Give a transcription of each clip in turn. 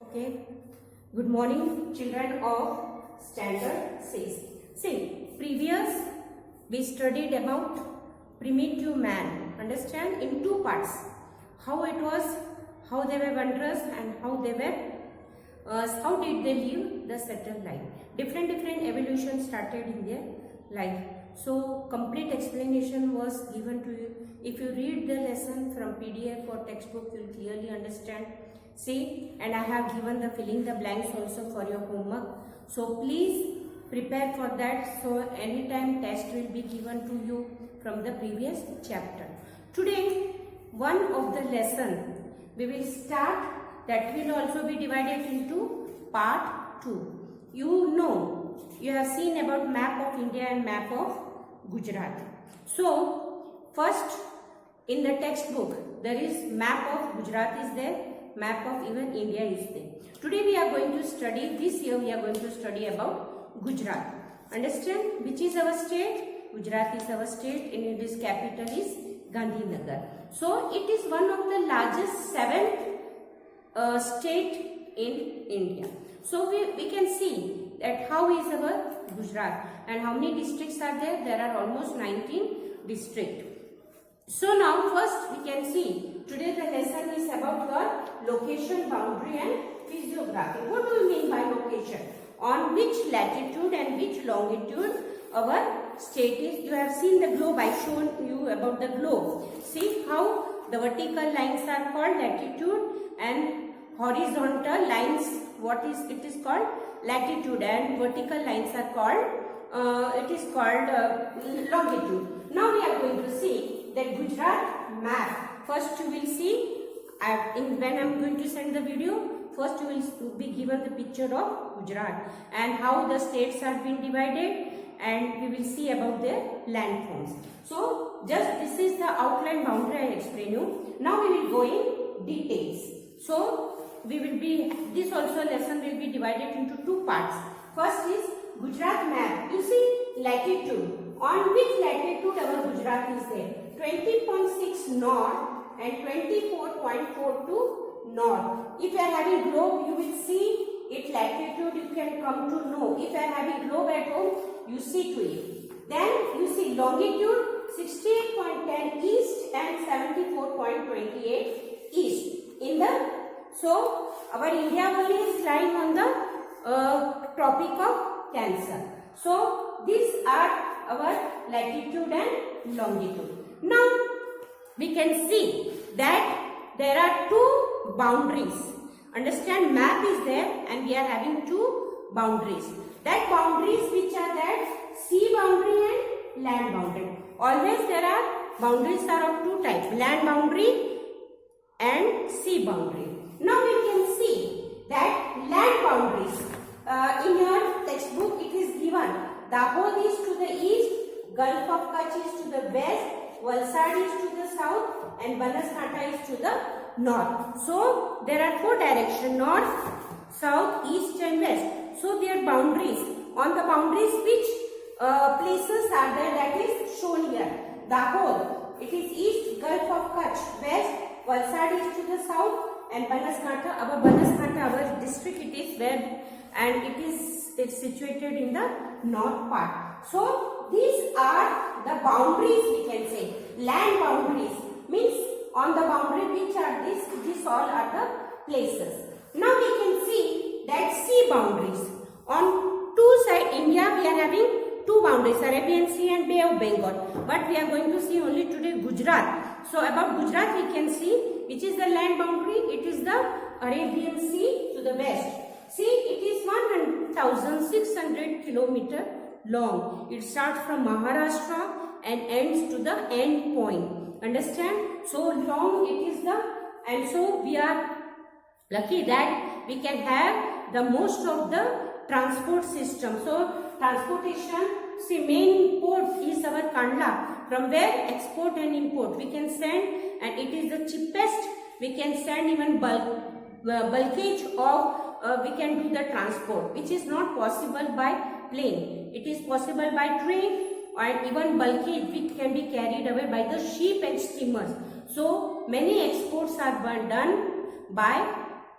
Okay. Good morning, children of Standard 6. See, previous we studied about primitive man. Understand, in two parts. How it was, how they were wondrous, and how they were. How did they live the settled life? Different evolution started in their life. So complete explanation was given to you. If you read the lesson from PDF or textbook, you will clearly understand. See, and I have given the filling the blanks also for your homework. So please prepare for that. So anytime test will be given to you from the previous chapter. Today, one of the lesson we will start, that will also be divided into part 2. You know, you have seen about map of India and map of Gujarat. So first, in the textbook there is map of Gujarat is there, map of even India is there. Today we are going to study, this year we are going to study about Gujarat. Understand, which is our state? Gujarat is our state and its capital is Gandhinagar. So it is one of the largest 7th state in India. So we can see that how is our Gujarat and how many districts are there? There are almost 19 districts. So now first we can see, today the lesson is about your location, boundary and physiography. What do we mean by location? On which latitude and which longitude our state is. You have seen the globe, I shown you about the globe. See how the vertical lines are called latitude and horizontal lines, what is it is called latitude, and vertical lines are called it is called longitude. Now we are going to see that Gujarat map. First you will see, when I am going to send the video, first you will be given the picture of Gujarat and how the states have been divided, and we will see about their landforms. So just this is the outline boundary I explain you. Now we will go in details. So we will be, this also lesson will be divided into two parts. First is Gujarat map. You see latitude. On which latitude our Gujarat is there? 20.6 north and 24.42 north. If you are having globe, you will see its latitude, you can come to know. If you are having globe at home, you see to it. Then you see longitude 68.10 east and 74.28 east. In the, so our India only is lying on the Tropic of Cancer. So these are our latitude and longitude. Now we can see that there are two boundaries. Understand, map is there and we are having two boundaries. That boundaries which are that sea boundary and land boundary. Always there are boundaries are of two types, land boundary and sea boundary. Now we can see that land boundaries. In your textbook it is given, Dahod is to the east, Gulf of Kutch is to the west, Valsad is to the south and Banaskantha is to the north. So there are four directions, north, south, east and west. So their boundaries, on the boundaries which places are there, that is shown here. Dahod, it is east, Gulf of Kutch west, Valsad is to the south and Banaskantha, our district it is where, and it's situated in the north part. So these are the boundaries, we can say. Land boundaries means on the boundary which are these all are the places. Now we can see that sea boundaries. On two sides India we are having two boundaries, Arabian Sea and Bay of Bengal. But we are going to see only today Gujarat. So about Gujarat we can see which is the land boundary. It is the Arabian Sea to the west. See, it is 1,600 kilometers long. It starts from Maharashtra and ends to the end point. Understand? So long it is the, and so we are lucky that we can have the most of the transport system. So transportation, see, main port is our Kandla, from where export and import we can send, and it is the cheapest. We can send even bulkage of we can do the transport, which is not possible by plane. It is possible by train, and even bulkage which can be carried away by the ship and steamers. So many exports are done by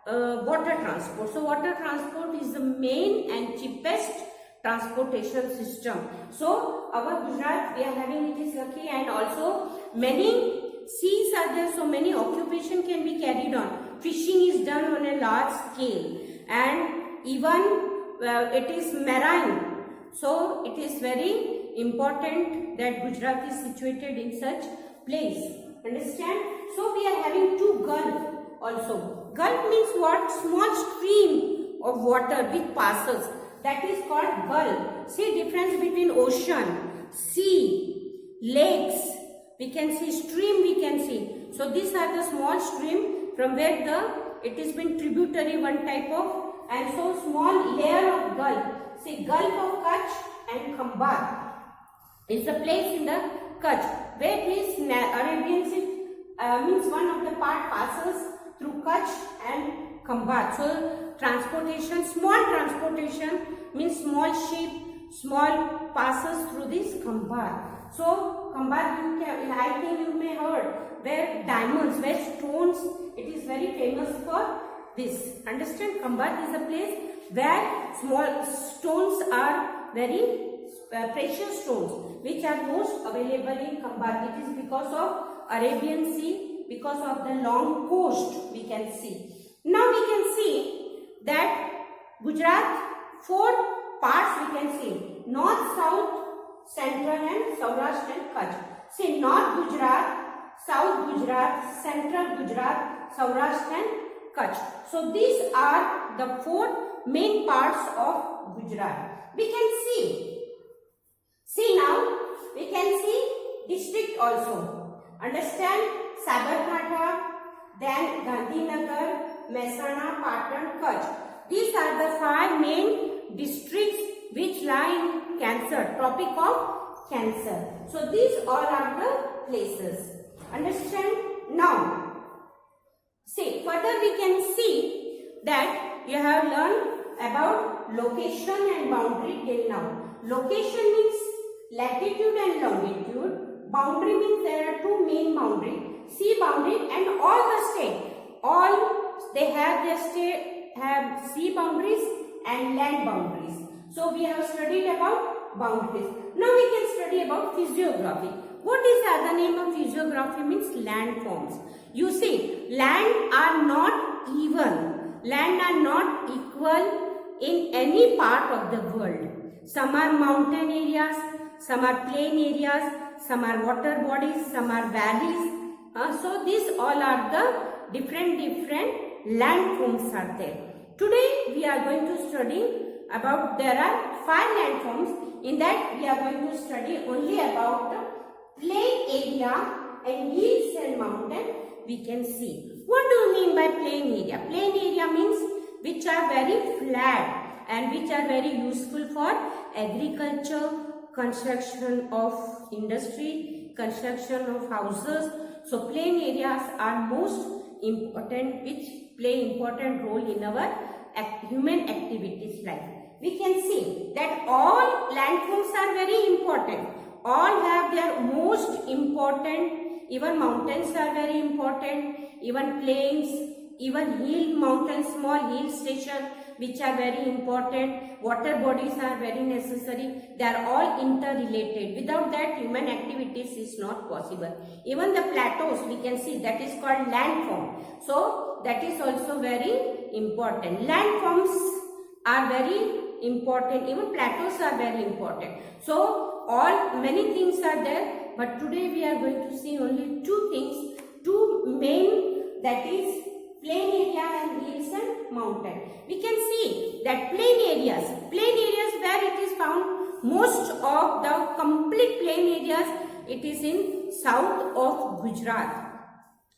water transport. So water transport is the main and cheapest transportation system. So our Gujarat, we are having, it is lucky, and also many seas are there, so many occupation can be carried on. Fishing is done on a large scale, and even it is marine. So it is very important that Gujarat is situated in such place. Understand? So we are having two Gulf also. Gulf means what? Small stream of water which passes. That is called Gulf. See difference between ocean, sea, lakes. We can see stream. We can see. So these are the small stream from where it has been tributary one type of, and so small layer of Gulf. See Gulf of Kutch and Khambar is the place in the Kutch where this Arabian Sea means one of the part passes through Kutch and Khambar. So transportation, small transportation means small ship, small passes through this Khambar. So Khambar, I think you may heard, where diamonds, where stones, it is very famous for this. Understand? Khambar is a place where small stones are very precious stones which are most available in Khambar. It is because of Arabian Sea, because of the long coast we can see. Now we can see that Gujarat, four parts we can see: North, South, Central and Saurashtra and Kutch. See North Gujarat, South Gujarat, Central Gujarat, Saurashtra and Kutch. So these are the four main parts of Gujarat. We can see. See now, we can see district also. Understand? Sabarkantha, then Gandhinagar, Mehsana, Patan, Kutch. These are the five main districts which lie in Cancer, Tropic of Cancer. So these all are the places. Understand? Now, see, further we can see that you have learned about location and boundary till now. Location means latitude and longitude. Boundary means there are two main boundaries, sea boundary and all the state. All they have their state have sea boundaries and land boundaries. So we have studied about boundaries. Now we can study about physiography. What is the other name of physiography? Means landforms. You see, land are not even. Land are not equal in any part of the world. Some are mountain areas, some are plain areas, some are water bodies, some are valleys. So these all are the different landforms are there. Today we are going to study about, there are 5 landforms. In that we are going to study only about the plain area and hills and mountain we can see. What do you mean by plain area? Plain area means which are very flat and which are very useful for agriculture, construction of industry, construction of houses. So plain areas are most important, which play important role in our human activities life. We can see that all landforms are very important. All have their most important, even mountains are very important, even plains, even hill mountains, small hill station which are very important. Water bodies are very necessary. They are all interrelated. Without that, human activities is not possible. Even the plateaus we can see, that is called landform. So that is also very important. Landforms are very important. Even plateaus are very important. So many things are there, but today we are going to see only two things, two main, that is plain area and hills and mountain. We can see that plain areas where it is found, most of the complete plain areas, it is in south of Gujarat,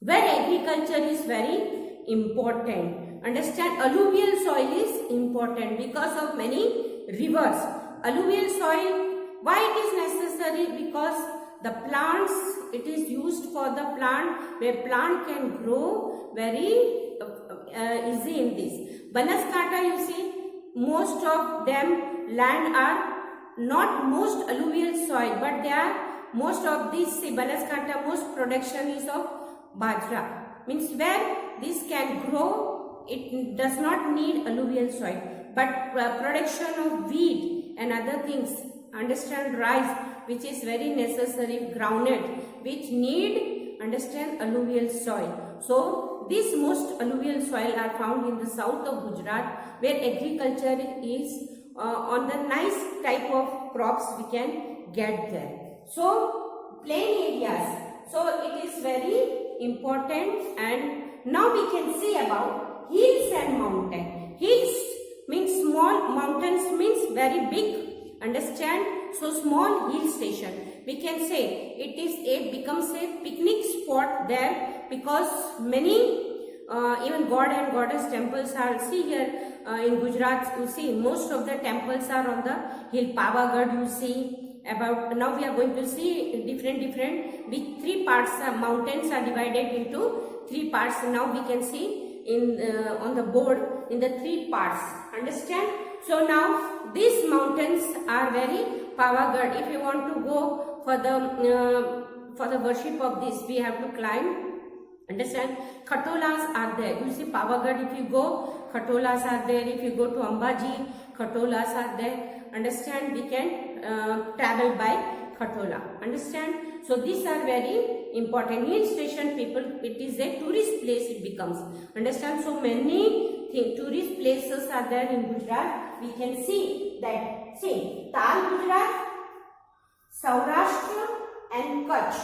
where agriculture is very important. Understand, alluvial soil is important because of many rivers. Alluvial soil, why it is necessary? Because the plants, it is used for the plant, where plant can grow very easy in this. Banaskantha, you see, most of them land are not most alluvial soil, but they are most of this. See, Banaskantha, most production is of bajra, means where this can grow it does not need alluvial soil, but production of wheat and other things, understand, rice, which is very necessary, groundnut, which need, understand, alluvial soil. So these most alluvial soil are found in the south of Gujarat, where agriculture is on the nice type of crops we can get there. So plain areas, so it is very important. And now we can see about hills and mountain. Hills means small, mountains means very big, understand. So small hill station, we can say it is becomes a picnic spot there, because many even god and goddess temples are, see here in Gujarat, you see most of the temples are on the hill. Pavagadh, you see about, now we are going to see different with three parts. Mountains are divided into three parts. Now we can see in on the board in the three parts, understand. So now these mountains are very Pavagadh. If you want to go for the worship of this, we have to climb, understand. Khatolas are there, you see Pavagadh, if you go, Khatolas are there. If you go to Ambaji, Khatolas are there, understand. We can travel by Khatola, understand. So these are very important. Hill station people, it is a tourist place, it becomes, understand. So many tourist places are there in Gujarat. We can see that, see, Tal Gujarat, Saurashtra and Kutch.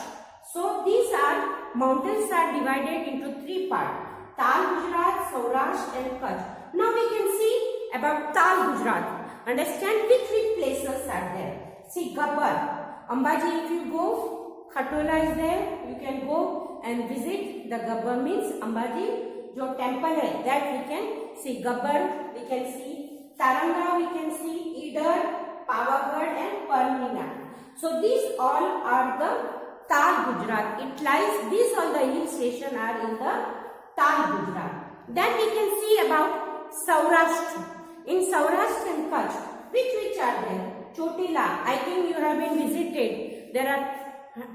So these are, mountains are divided into three parts: Tal Gujarat, Saurashtra and Kutch. Now we can see about Tal Gujarat, understand, which places are there. See, Gabbar, Ambaji, if you go, Khatola is there, you can go and visit the Gabbar, means Ambaji, jo temple hai, that we can see. Gabbar we can see, Taranga we can see, Idar, Pavagadh and Parnina. So these all are the Tal Gujarat. It lies, these all the hill station are in the Tal Gujarat. Then we can see about Saurashtra. In Saurashtra and Kutch, which are there? Chotila, I think you have been visited. There are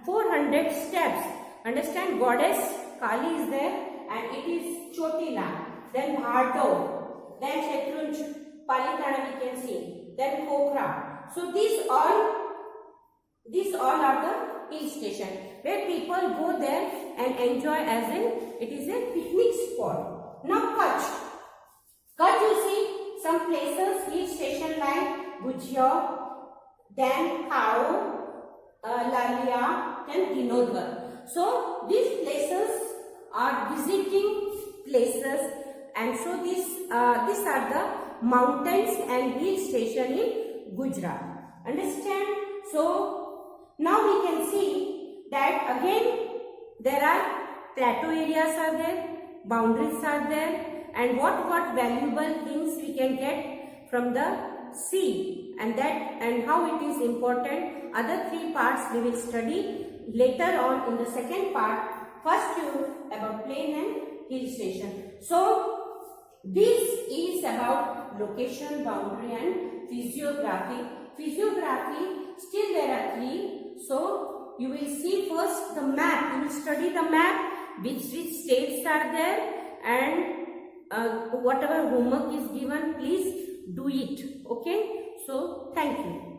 400 steps. Understand, goddess Kali is there, and it is Chotila. Then Bhardo, then Shatrunj, Palitana we can see. Then Pokhara. So these all are the hill station where people go there and enjoy, as in it is a picnic spot. Now Kutch. Kutch, you see some places, hill station like Bhujia, then Khao, Lalia, then Dinodwar. So these places are visiting places, and so these are the mountains and hill station in Gujarat. Understand? So now we can see that again there are plateau areas are there, boundaries are there, and what valuable things we can get from the sea, and that and how it is important. Other three parts we will study later on in the second part. First about plain and hill station. So this is about location, boundary and physiography. Physiography, still there are three. So you will see first the map. You will study the map, which states are there, and whatever homework is given, please do it. Okay. So thank you.